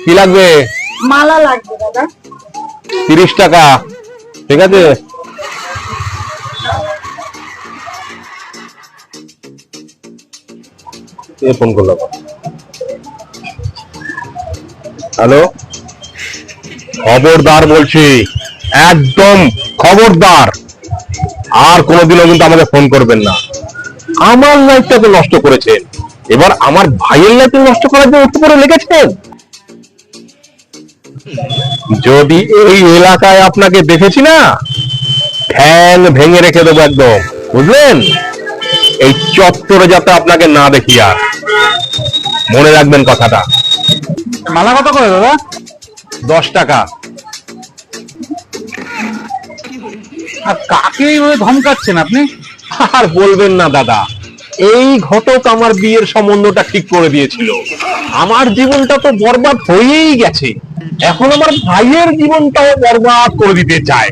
কি লাগবে? মালা লাগবে দাদা। 30 টাকা, ঠিক আছে। ফোন করলাম। হ্যালো, খবরদার বলছি, একদম খবরদার, আর কোনোদিনও কিন্তু আমাকে ফোন করবেন না। আমার লাইফটা তো নষ্ট করেছেন, এবার আমার ভাইয়ের লাইফটা নষ্ট করার জন্য উঠে পড়ে লেগেছেন। যদি এই এলাকায় আপনাকে দেখেছি না, ঠ্যাং ভেঙে রেখে দেবো একদম, বুঝলেন? এই চত্বরে যাতে আপনাকে না দেখি আর, মনে রাখবেন কথাটা। মালা কত করে দাদা? 10 টাকা। আর কাকে এইভাবে ধমকাচ্ছেন আপনি? আর বলবেন না দাদা, এই ঘটক আমার বিয়ের সম্বন্ধটা ঠিক করে দিয়েছিল। আমার জীবনটা তো বরবাদ হয়েই গেছে, এখন আমার ভাইয়ের জীবনটাও বরবাদ করে দিতে চায়।